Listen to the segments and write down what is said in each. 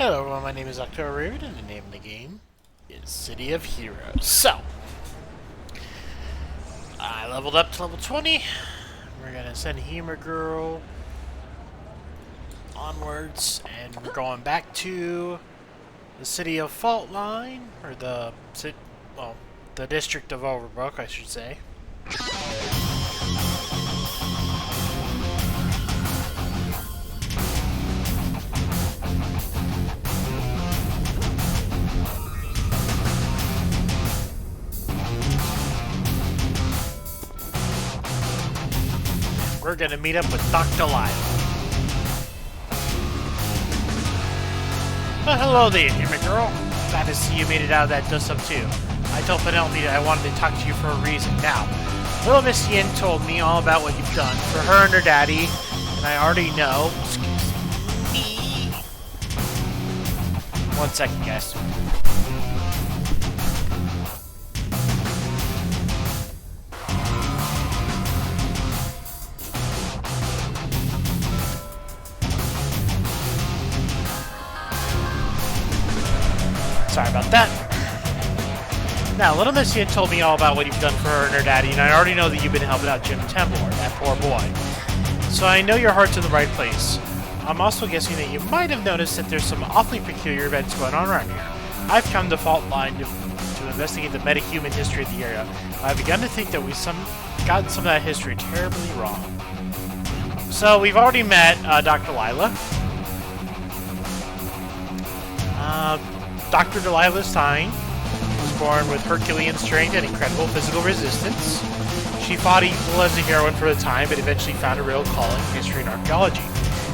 Hello everyone, my name is October and the name of the game is City of Heroes. So, I leveled up to level 20. We're gonna send HEMA Girl onwards, and we're going back to the city of Faultline, or the district of Overbrook, I should say. We're gonna meet up with Dr. Lyle. Well, hello there, HEMA Girl. Glad to see you made it out of that dust-up too. I told Penelope that I wanted to talk to you for a reason. Now, little Miss Yin told me all about what you've done for her and her daddy, and I already know. Excuse me. 1 second, guys. Sorry about that. Now, little Miss Yin told me all about what you've done for her and her daddy, and I already know that you've been helping out Jim Temblor, that poor boy. So I know your heart's in the right place. I'm also guessing that you might have noticed that there's some awfully peculiar events going on around here. I've come to Faultline to investigate the meta-human history of the area. I've begun to think that we've gotten some of that history terribly wrong. So we've already met Dr. Lila. Dr. Delilah Stein was born with Herculean strength and incredible physical resistance. She fought evil as a heroine for a time, but eventually found a real calling in history and archaeology.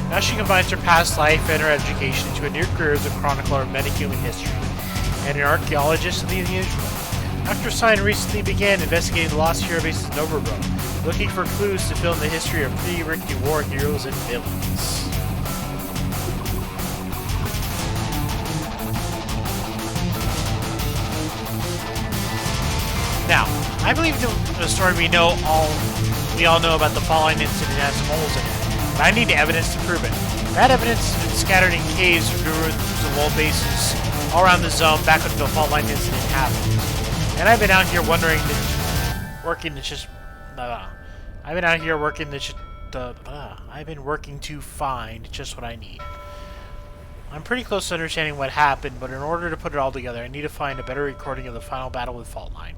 Now she combines her past life and her education into a new career as a chronicler of metahuman history, and an archaeologist of the unusual. Dr. Stein recently began investigating the lost hero bases in Overbrook, looking for clues to fill in the history of pre-Ricky war heroes and villains. Now, I believe the story we all know about the Faultline Incident has some holes in it, but I need evidence to prove it. That evidence has been scattered in caves, ruins, and old bases all around the zone back when the Faultline Incident happened. And I've been out here I've been working to find just what I need. I'm pretty close to understanding what happened, but in order to put it all together, I need to find a better recording of the final battle with Faultline.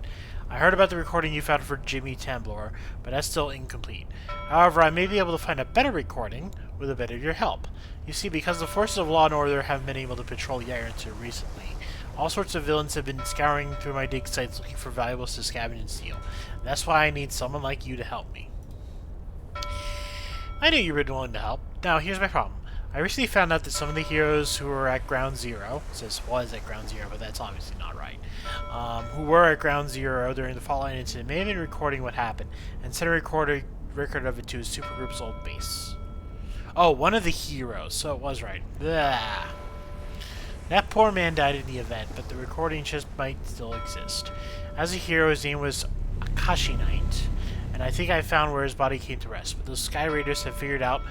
I heard about the recording you found for Jimmy Temblor, but that's still incomplete. However, I may be able to find a better recording with a bit of your help. You see, because the forces of law and order haven't been able to patrol Yarentu recently, all sorts of villains have been scouring through my dig sites looking for valuables to scavenge and steal. And that's why I need someone like you to help me. I knew you were willing to help. Now, here's my problem. I recently found out that some of the heroes who were at Ground Zero, it says was at Ground Zero, but that's obviously not right, who were at Ground Zero during the Faultline Incident may have been recording what happened, and sent a record of it to his supergroup's old base. Oh, one of the heroes, so it was right. Blah. That poor man died in the event, but the recording just might still exist. As a hero, his name was Akashi Knight, and I think I found where his body came to rest, but those Sky Raiders have figured out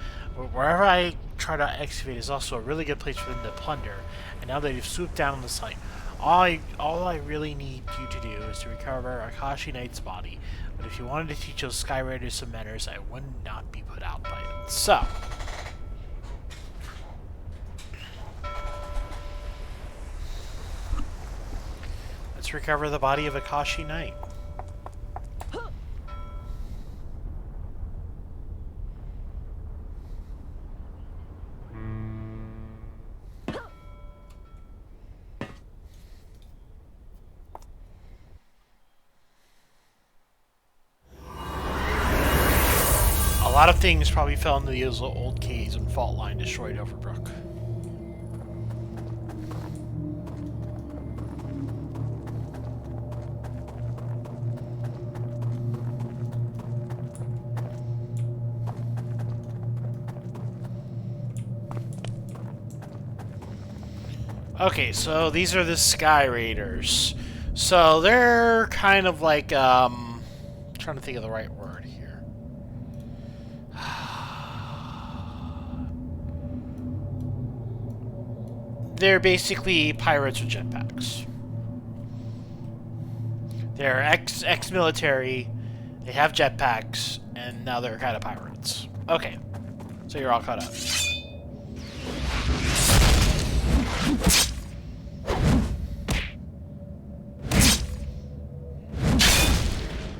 wherever I try to excavate is also a really good place for them to plunder, and now that they've swooped down on the site, all I really need you to do is to recover Akashi Knight's body. But if you wanted to teach those Sky Raiders some manners, I would not be put out by it. So, let's recover the body of Akashi Knight. A lot of things probably fell into those old caves when Faultline destroyed Overbrook. Okay, so these are the Sky Raiders. So they're kind of like, trying to think of the right word here. they're basically pirates with jetpacks. They're ex-military, they have jetpacks, and now they're kind of pirates. Okay, so you're all caught up.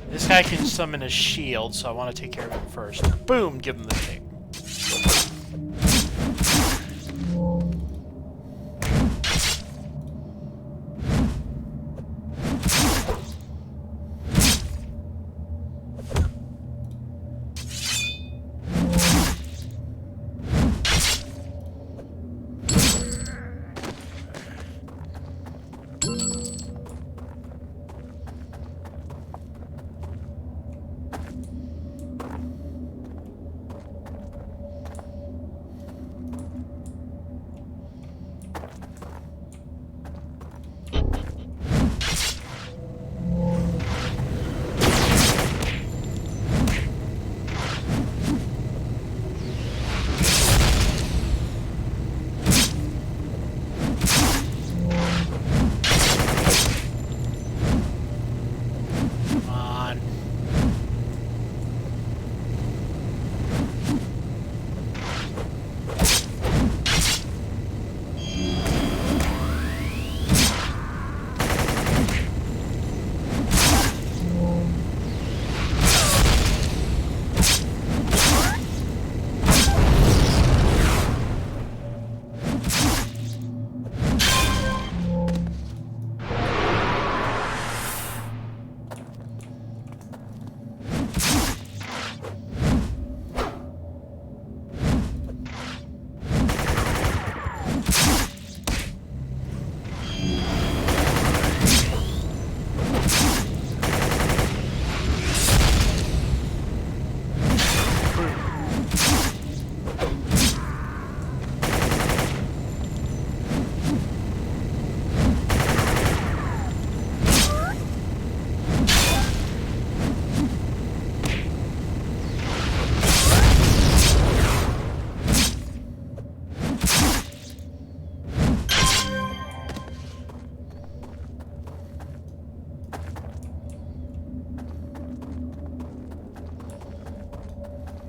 This guy can summon a shield, so I want to take care of him first. Boom! Give him the thing.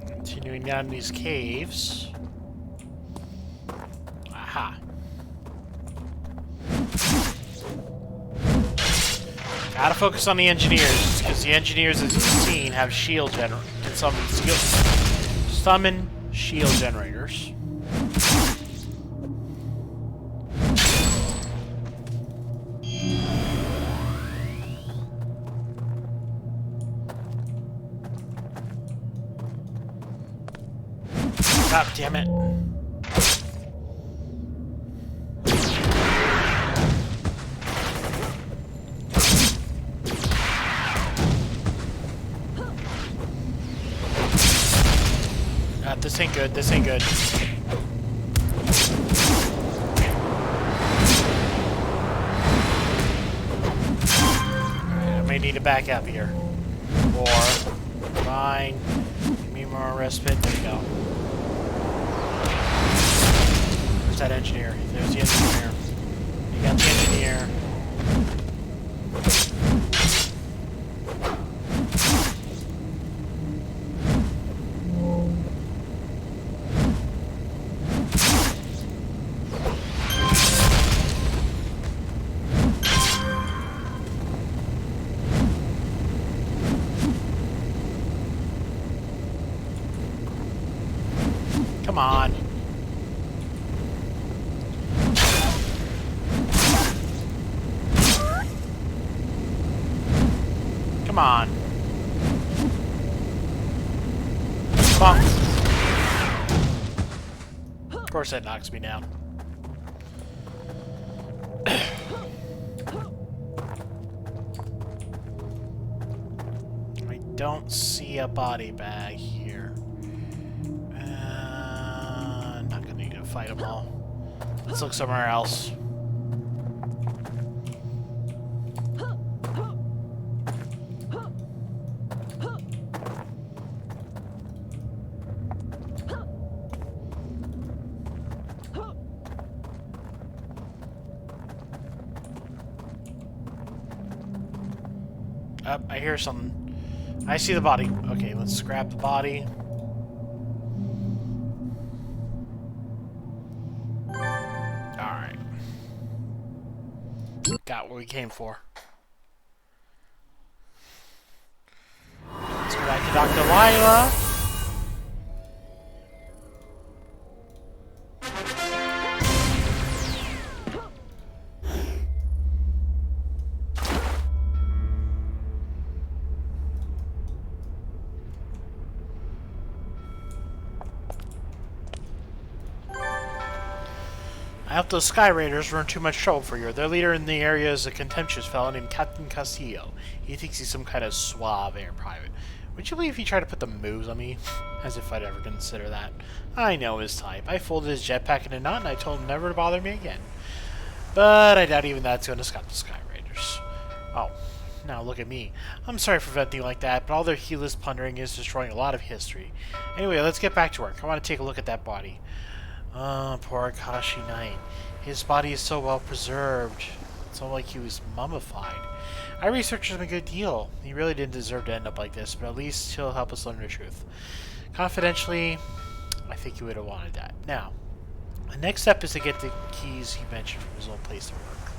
Continuing down these caves. Aha. Gotta focus on the engineers, because the engineers, as you've seen, have shield can summon shield generators. God damn it. This ain't good, this ain't good. Alright, I may need to back up here. Or, fine. Give me more respite, there we go. Where's that engineer? There's the engineer. You got the engineer. Come on. Come on. Come on. Of course that knocks me down. I don't see a body bag here. Not gonna need to fight them all. Let's look somewhere else. I hear something. I see the body. Okay, let's grab the body. Alright. Got what we came for. Let's go back to Dr. Lila. I hope those Sky Raiders weren't too much trouble for you. Their leader in the area is a contemptuous fellow named Captain Castillo. He thinks he's some kind of suave air private. Would you believe he tried to put the moves on me? As if I'd ever consider that. I know his type. I folded his jetpack in a knot and I told him never to bother me again. But I doubt even that's going to stop the Sky Raiders. Oh, now look at me. I'm sorry for venting like that, but all their heedless plundering is destroying a lot of history. Anyway, let's get back to work. I want to take a look at that body. Oh, poor Akashi Knight. His body is so well preserved. It's almost like he was mummified. I researched him a good deal. He really didn't deserve to end up like this, but at least he'll help us learn the truth. Confidentially, I think he would have wanted that. Now, the next step is to get the keys he mentioned from his old place to work.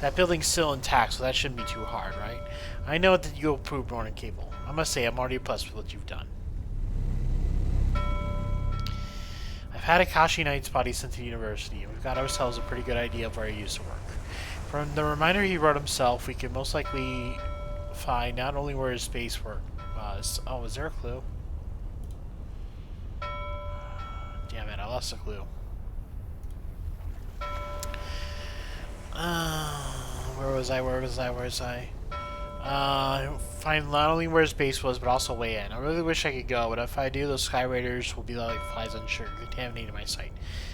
That building's still intact, so that shouldn't be too hard, right? I know that you'll prove more than capable. I must say, I'm already impressed with what you've done. I've had Akashi Knight's body sent to the university, and we've got ourselves a pretty good idea of where he used to work. From the reminder he wrote himself, we can most likely find not only where his space work was. Oh, is there a clue? Damn it, I lost a clue. Where was I? Find not only where his base was, but also way in. I really wish I could go, but if I do, those Sky Raiders will be like flies on sugar, contaminating my sight.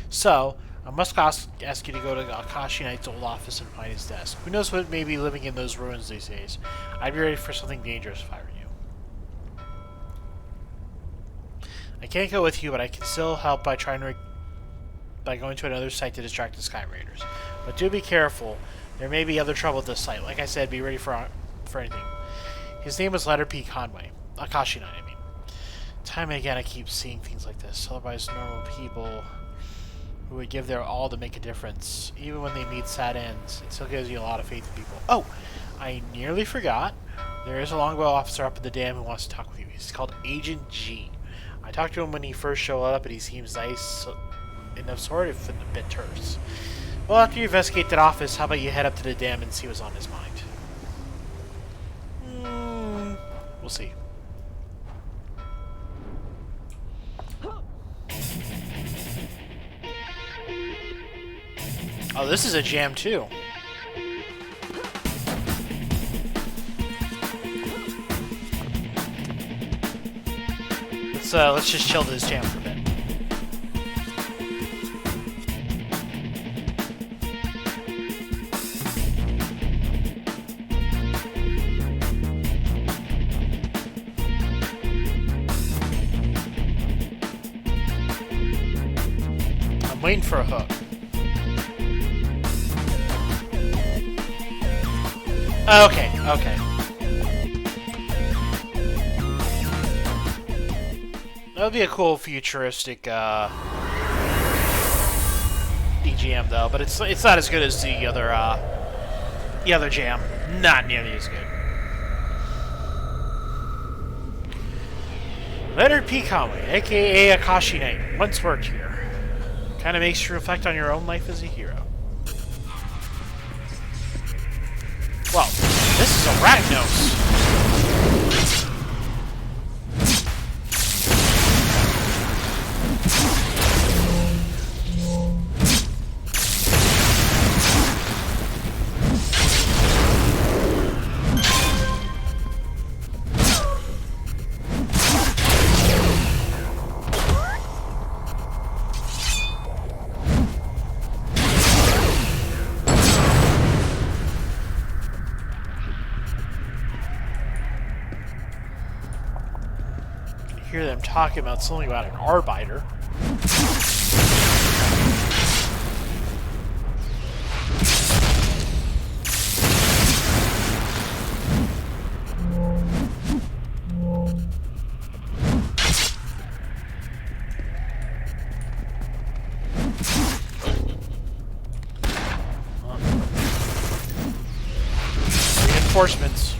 So, I must ask you to go to Akashi Knight's old office and find his desk. Who knows what may be living in those ruins these days. I'd be ready for something dangerous if I were you. I can't go with you, but I can still help by going to another site to distract the Sky Raiders. But do be careful. There may be other trouble at this site. Like I said, be ready for anything. His name was Letter P. Conway. Akashi Knight, I mean. Time and again I keep seeing things like this. Otherwise, normal people who would give their all to make a difference, even when they meet sad ends, it still gives you a lot of faith in people. Oh! I nearly forgot. There is a longbow officer up at the dam who wants to talk with you. He's called Agent G. I talked to him when he first showed up, and he seems nice enough, sort of, and a bit terse. Well, after you investigate that office, how about you head up to the dam and see what's on his mind? We'll see. Oh, this is a jam too. Let's just chill to this jam for a bit. I'm waiting for a hook. Okay. That would be a cool futuristic DGM though, but it's not as good as the other jam. Not nearly as good. Leonard P. Conway, aka Akashi Knight, once worked here. Kinda makes you reflect on your own life as a hero. Well, this is a Arachnos. Hear them talking about something about an arbiter. Reinforcements.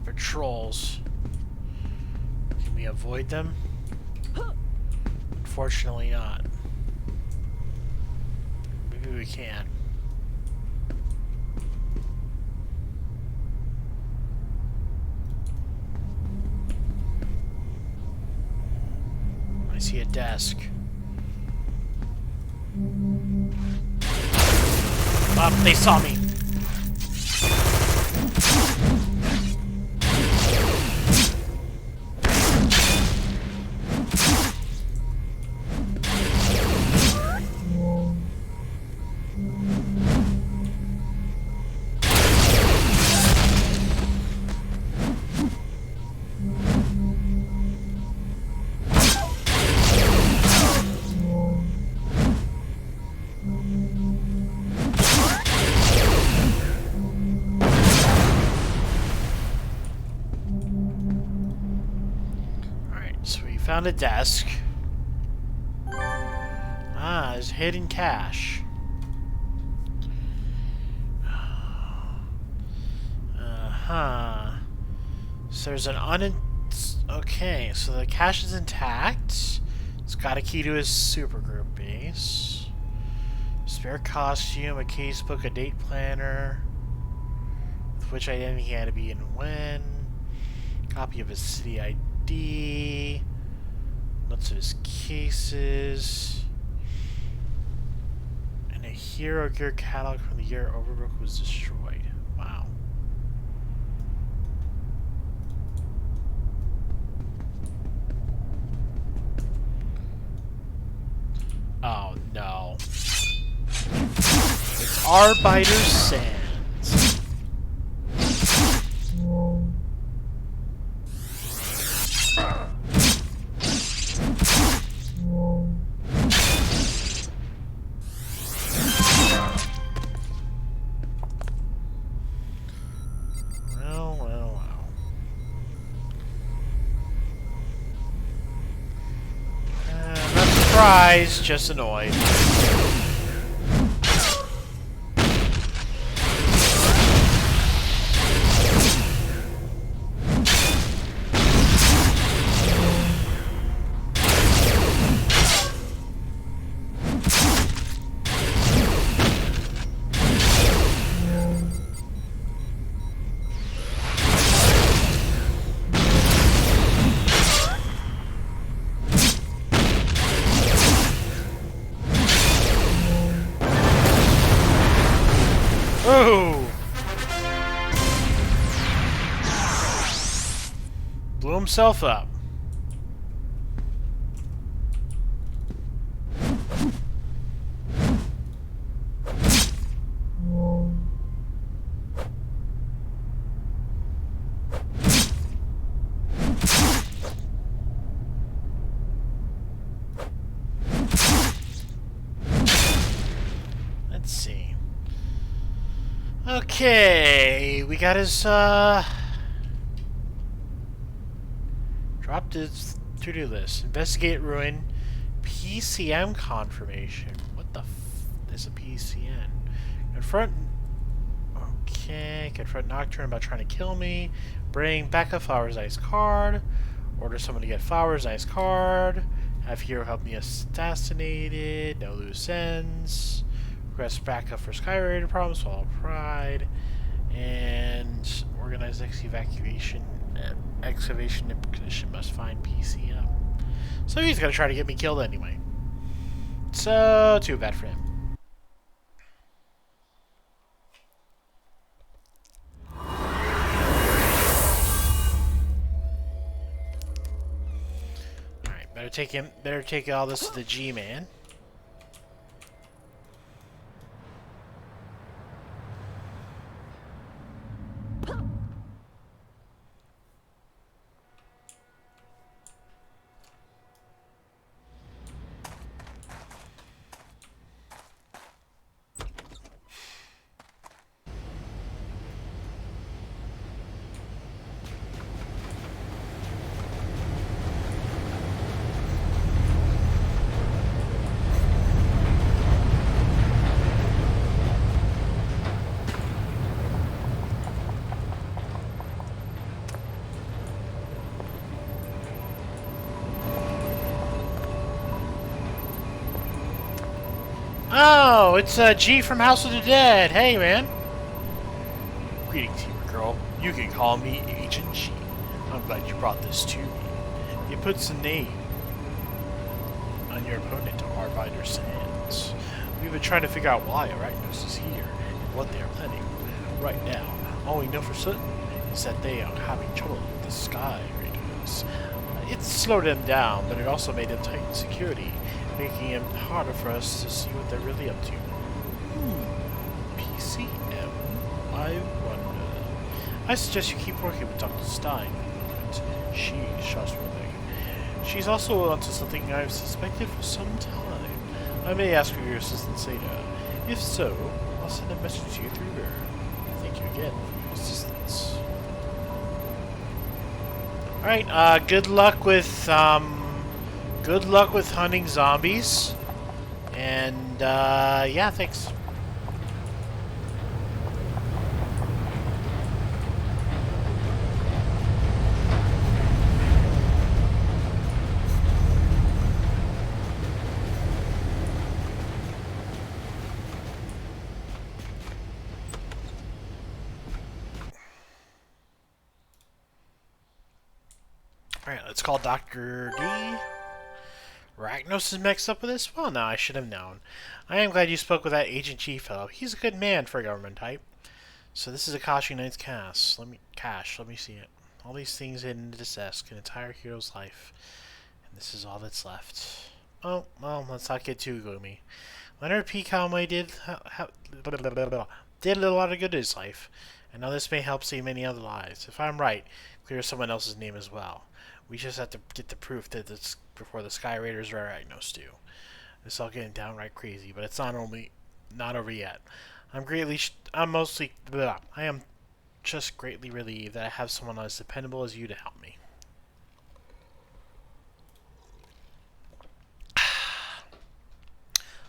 Patrols. Can we avoid them? Unfortunately not. Maybe we can. I see a desk. Oh, they saw me. Found a desk. Ah, there's hidden cash. So there's an okay, so the cache is intact. It's got a key to his supergroup base. Spare costume, a casebook, a date planner, with which identity he had to be in when. Copy of his city ID. Lots of his cases. And a Hero Gear catalog from the year Overbrook was destroyed. Wow. Oh no. It's Arbiter's Sands. Surprised, just annoyed. Blew himself up. Let's see. Okay, we got his, dropped his to-do list. Investigate ruin. PCM confirmation. What the f... is a PCN? Confront... Okay, confront Nocturne about trying to kill me. Bring backup Flowers Ice card. Order someone to get Flowers Ice card. Have hero help me assassinated. No loose ends. Request backup for Skyraider problems. Swallow Pride. And organize next evacuation. Excavation expedition must find PCM. So he's gonna try to get me killed anyway. So, too bad for him. Alright, better take all this to the G-Man. Oh, it's G from House of the Dead. Hey, man. Greetings, HEMA Girl. You can call me Agent G. I'm glad you brought this to me. It puts a name on your opponent to Arbiter's hands. We've been trying to figure out why Arachnos is here and what they are planning. Right now, all we know for certain is that they are having trouble with the Sky Raiders. It slowed them down, but it also made them tighten security, making it harder for us to see what they're really up to. PCM? I wonder. I suggest you keep working with Dr. Stein. She's trustworthy. She's also onto something I've suspected for some time. I may ask for your assistance later. If so, I'll send a message to you through her. Thank you again for your assistance. Alright, good luck with hunting zombies. And, yeah, thanks. Alright, let's call Dr. D. Arachnos is mixed up with this? Well, no, I should have known. I am glad you spoke with that Agent G fellow. He's a good man for a government type. So this is Akashi Knight's cache. Let me see it. All these things hidden in this desk, an entire hero's life. And this is all that's left. Oh, well, let's not get too gloomy. Leonard P. Conway did a lot of good in his life. And now this may help save many other lives. If I'm right, clear someone else's name as well. We just have to get the proof that this before the Sky Raiders or Arachnos do. This is all getting downright crazy, but it's not over yet. I am just greatly relieved that I have someone as dependable as you to help me.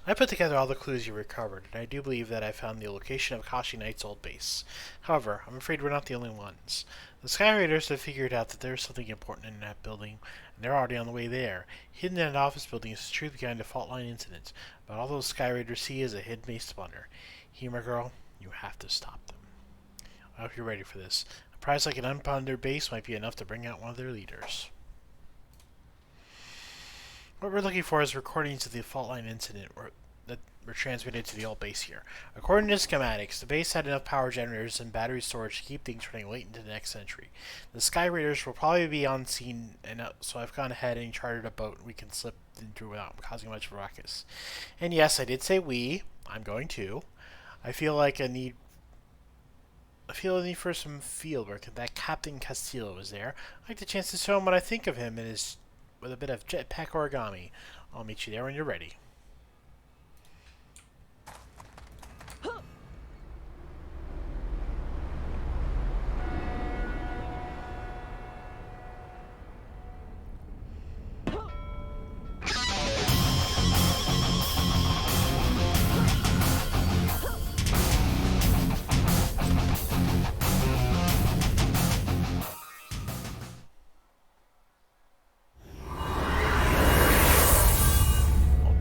I put together all the clues you recovered, and I do believe that I found the location of Akashi Knight's old base. However, I'm afraid we're not the only ones. The Sky Raiders have figured out that there's something important in that building, and they're already on the way there. Hidden in an office building is the truth behind the Faultline Incident, but all those Sky Raiders see is a hidden base spawner. HEMA Girl, you have to stop them. I hope you're ready for this. A prize like an unpondered base might be enough to bring out one of their leaders. What we're looking for is recordings of the Faultline Incident, were transmitted to the old base here. According to schematics, the base had enough power generators and battery storage to keep things running late into the next century. The Sky Raiders will probably be on scene, and so I've gone ahead and chartered a boat we can slip through without causing much of a ruckus. And yes, I did say we. I'm going to. I feel a need for some field work. That Captain Castillo was there. I'd like the chance to show him what I think of him with a bit of jetpack origami. I'll meet you there when you're ready.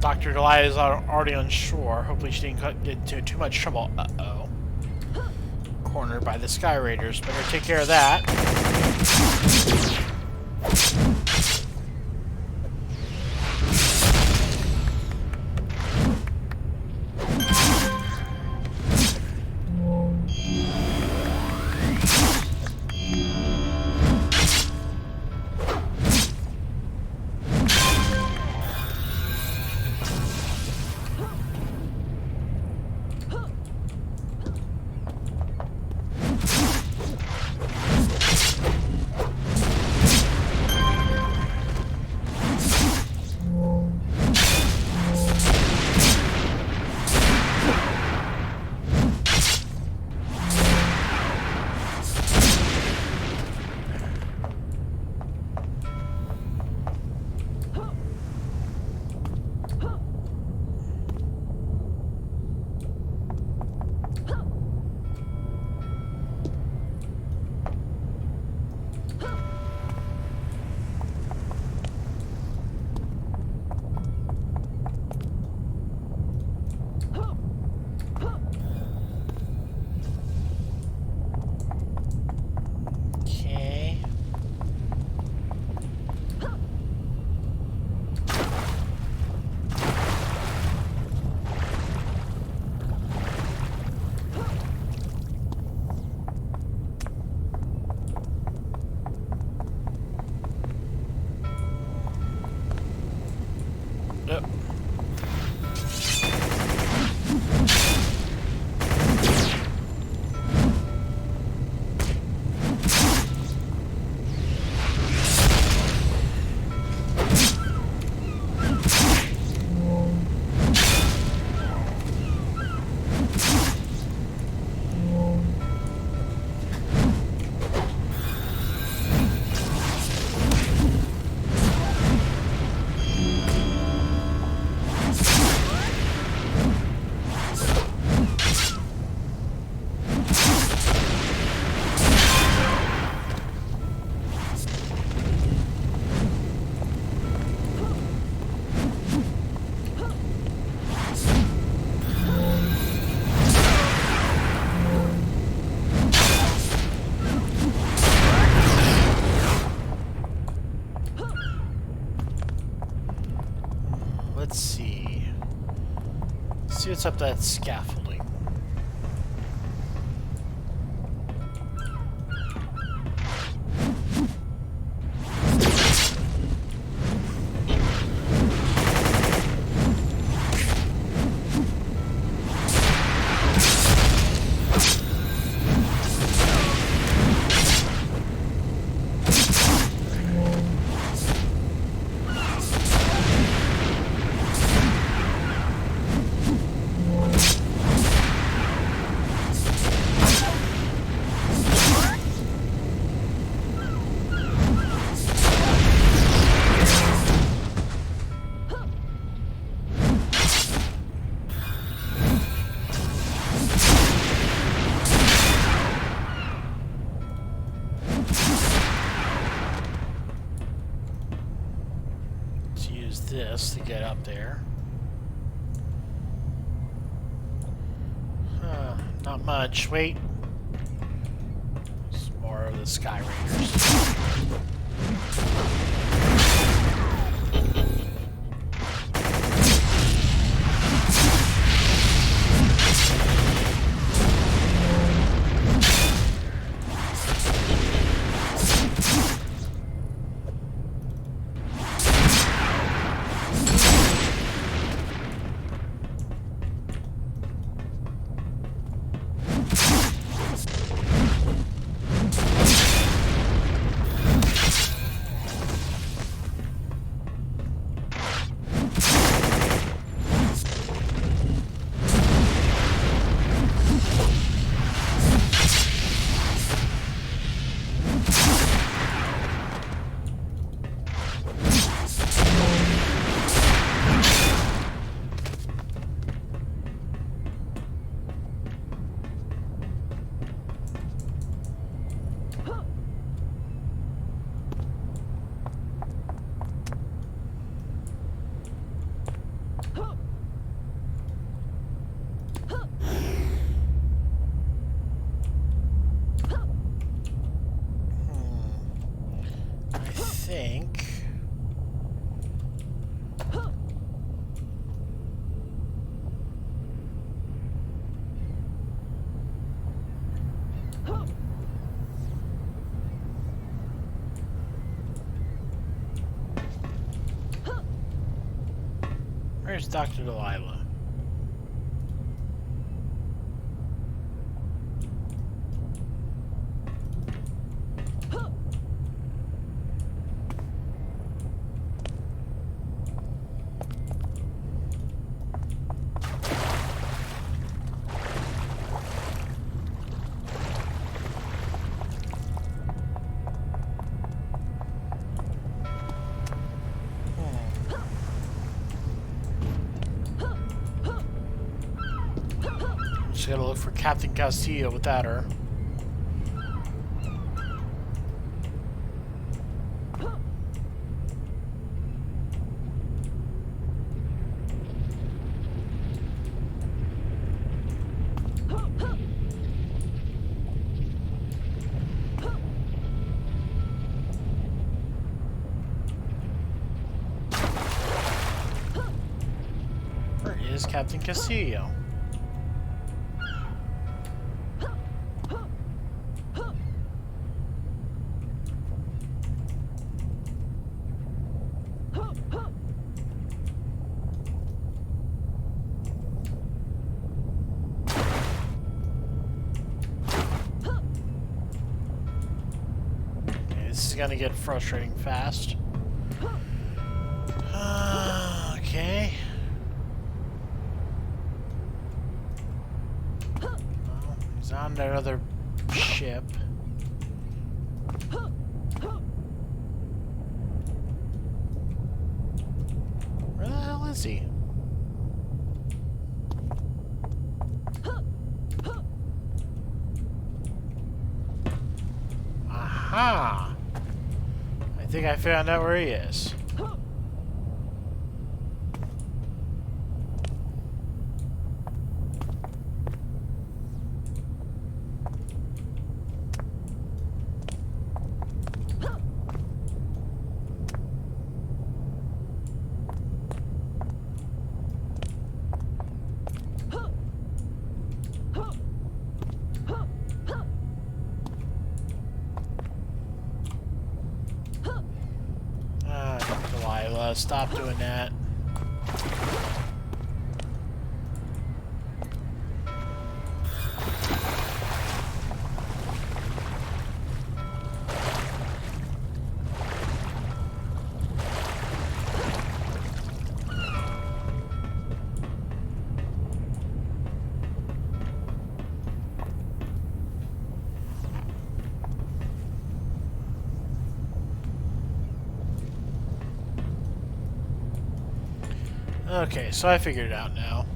Dr. Delilah is already on shore. Hopefully she didn't get into too much trouble. Uh-oh. Cornered by the Sky Raiders. Better take care of that. Let's see. See what's up that scaffolding. This to get up there. Not much. Wait. Some more of the Sky Raiders. think... Where's Dr. Delilah? Just gotta look for Captain Castillo without her. Where is Captain Castillo? This is gonna get frustrating fast. Okay. Well, he's on that other ship. Where the hell is he? Aha! I think I found out where he is. Delilah, stop doing that. Okay, so I figured it out now.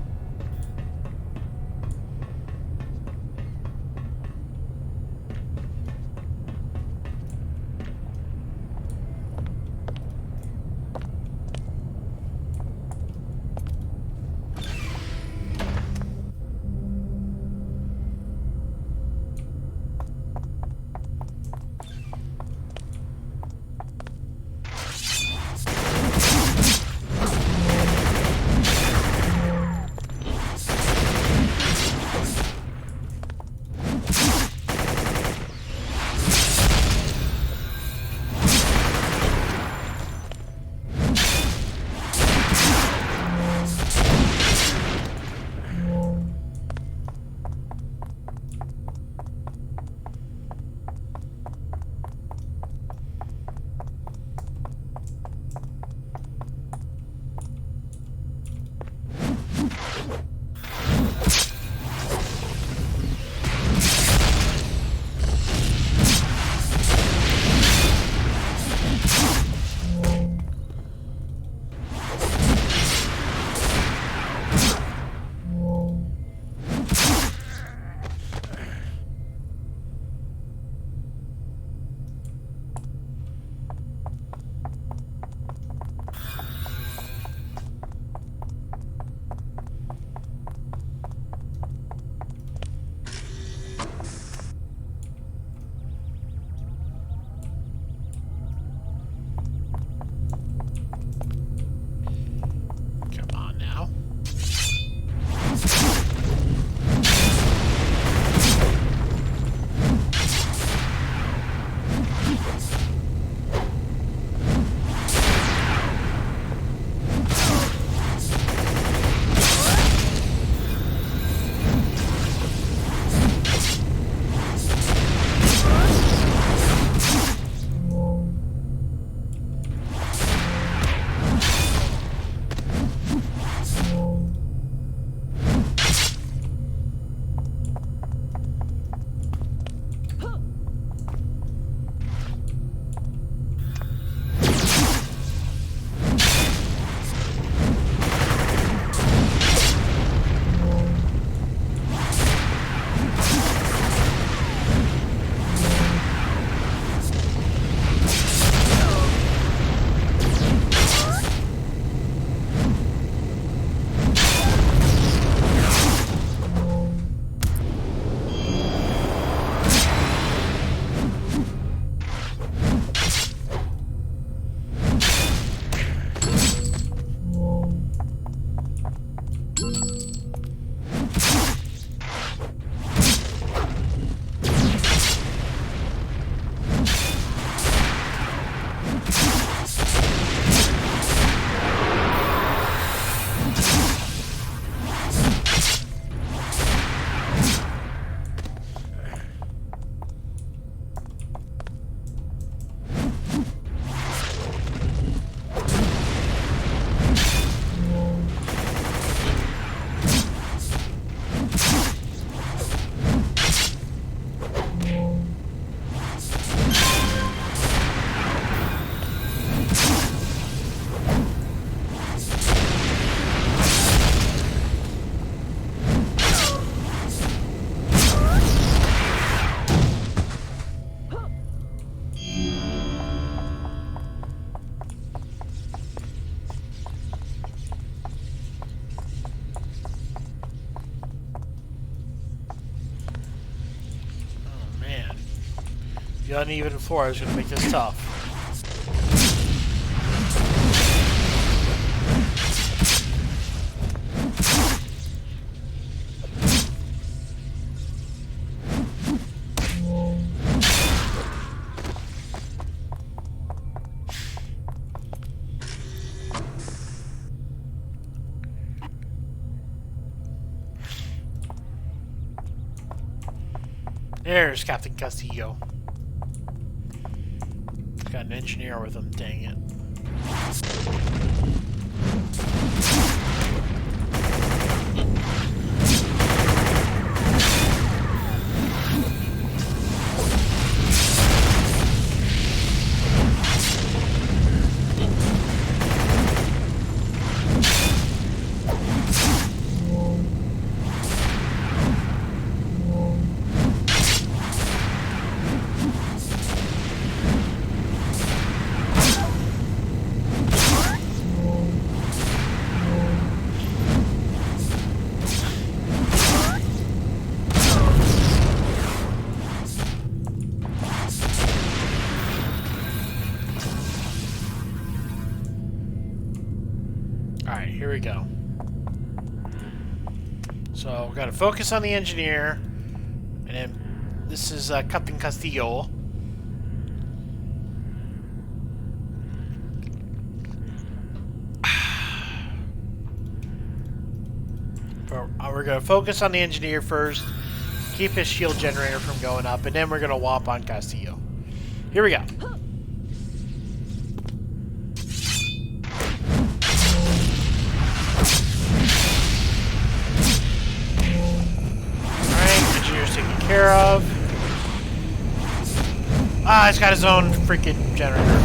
The uneven floor is going to make this tough. There's Captain Castillo. Got an engineer with him, dang it. Alright, here we go. So, we've got to focus on the engineer. And then, this is Captain Castillo. We're going to focus on the engineer first. Keep his shield generator from going up. And then we're going to whomp on Castillo. Here we go. Care of. Ah, he's got his own freaking generator.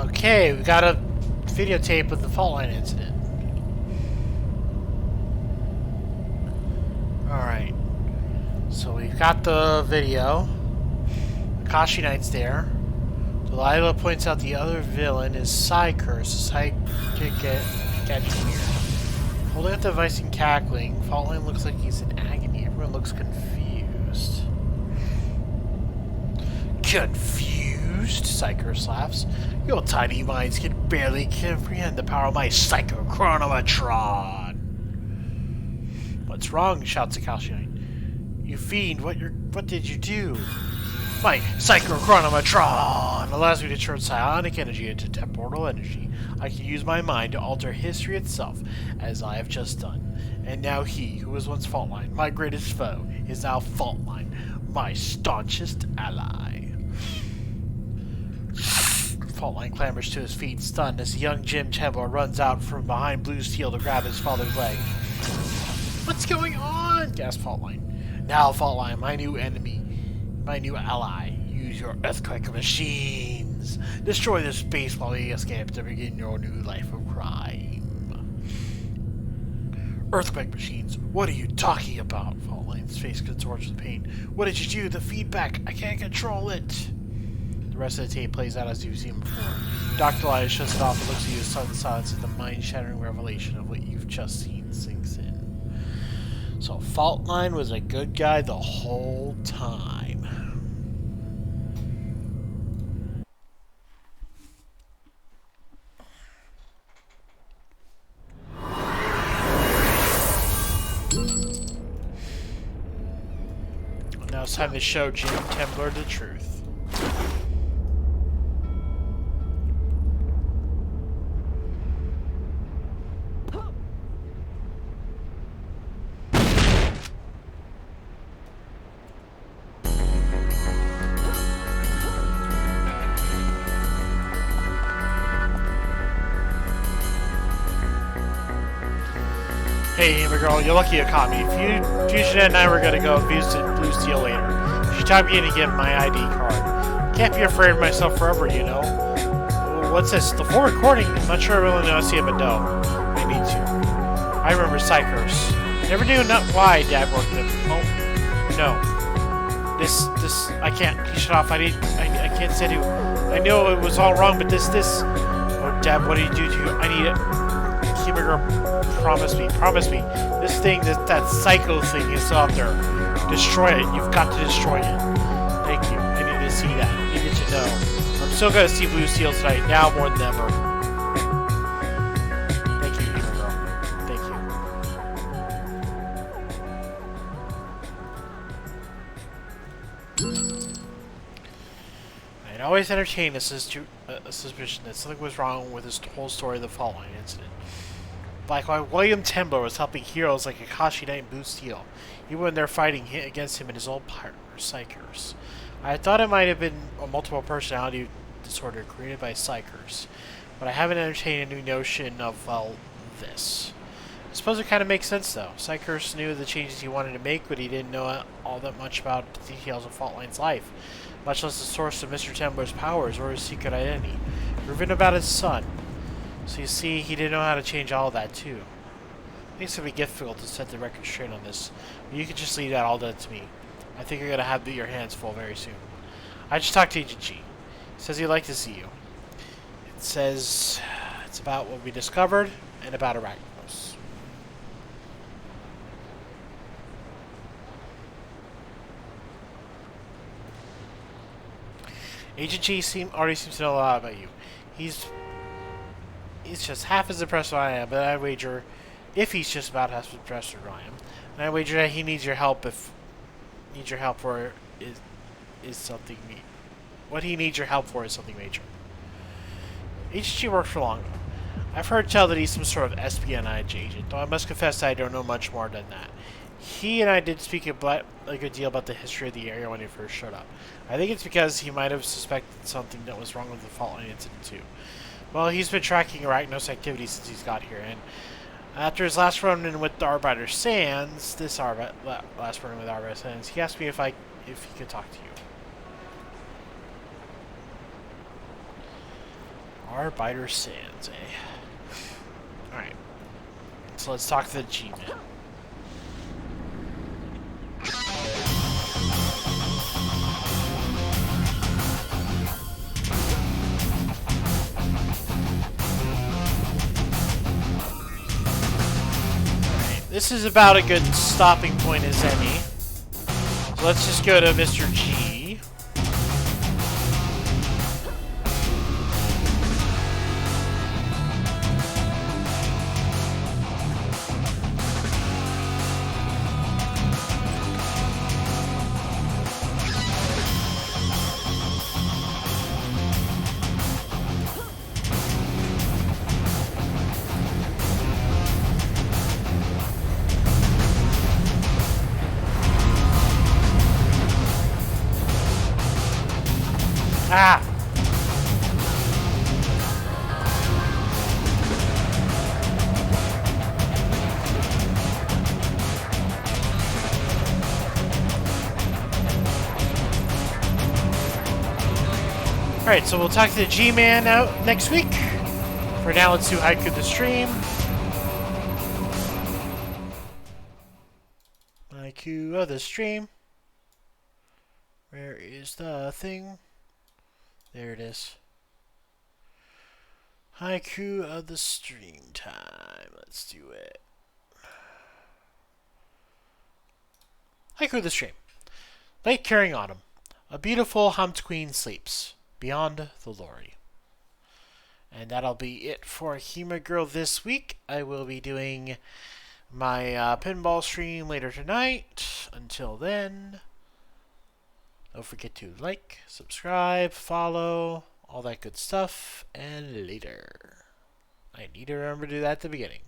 Okay, we got a videotape of the Faultline Incident. Alright. So we've got the video. Akashi Knight's there. Delilah points out the other villain is Psycurse, a psychic engineer. Holding up the device and cackling, Faultline looks like he's in agony. Everyone looks confused. Confused? Psycurse laughs. Your tiny minds can barely comprehend the power of my psychochronometron. What's wrong? Shouts Akashi Knight. You fiend, what did you do? My psychochronometron allows me to turn psionic energy into temporal energy. I can use my mind to alter history itself, as I have just done. And now he, who was once Faultline, my greatest foe, is now Faultline, my staunchest ally. Faultline clambers to his feet, stunned, as the young Jim Chandler runs out from behind blue steel to grab his father's leg. What's going on? Gasps Faultline. Now, Faultline, my new enemy, my new ally, use your earthquake machines. Destroy this space while we escape to begin your new life of crime. Earthquake machines? What are you talking about? Faultline's face contorts with pain. What did you do? The feedback. I can't control it. The rest of the tape plays out as you've seen before. Dr. Elias shuts it off and looks at you, sudden silence at the mind-shattering revelation of what you've just seen sinks in. So Faultline was a good guy the whole time. time to show Jim Tembler the truth. Hey, HEMA Girl, you're lucky you caught me. Fusion and I were gonna go view Blue Steel later. She taught me to get my ID card. Can't be afraid of myself forever, you know. What's this? The full recording? I'm not sure I really know to see it, but no. I need to. I remember Psychers. Never knew why Dad worked them. Oh, no. This, I can't. Shut off. I can't say to. I know it was all wrong, but this. Oh, Dad, what did he do to you? I need it. HEMA Girl, promise me. This thing, that psycho thing is out there. Destroy it. You've got to destroy it. Thank you. I need to see that. I need to know. I'm still gonna see Blue Steel tonight, now more than ever. Thank you, HEMA Girl. Thank you. I'd always entertained a suspicion that something was wrong with this whole story of the Faultline Incident. Like why William Tembler was helping heroes like Akashi Knight and Blue Steel, even when they're fighting against him and his old partner, Psychers. I thought it might have been a multiple personality disorder created by Psychers, but I haven't entertained a new notion of, well, this. I suppose it kind of makes sense, though. Psychers knew the changes he wanted to make, but he didn't know all that much about the details of Faultline's life, much less the source of Mr. Tembler's powers or his secret identity, or even about his son. So you see, he didn't know how to change all of that, too. I think it's going to be difficult to set the record straight on this, but you can just leave that all to me. I think you're going to have your hands full very soon. I just talked to Agent G. He says he'd like to see you. It says it's about what we discovered and about Arachnos. Agent G already seems to know a lot about you. He's just half as impressed as I am, but I wager, if he's just about half as impressed as I am, and I wager that he needs your help for is something what he needs your help for is something major. HG worked for long. I've heard tell that he's some sort of espionage agent, though I must confess that I don't know much more than that. He and I did speak a good deal about the history of the area when he first showed up. I think it's because he might have suspected something that was wrong with the Faultline Incident too. Well, he's been tracking Arachnos' activity since he's got here, and after his last run-in with the Arbiter Sands, he asked me if he could talk to you. Arbiter Sands, eh? Alright. So let's talk to the G-Man. This is about a good stopping point as any. So let's just go to Mr. G. Ah! Alright, so we'll talk to the G-Man out next week. For now, let's do Haiku the Stream. Haiku of the Stream. Where is the thing? There it is. Haiku of the Stream time. Let's do it. Haiku of the Stream. Late carrying autumn. A beautiful humped queen sleeps beyond the Lorry. And that'll be it for HEMA Girl this week. I will be doing my pinball stream later tonight. Until then, Don't forget to like, subscribe, follow, all that good stuff, and later. I need to remember to do that at the beginning.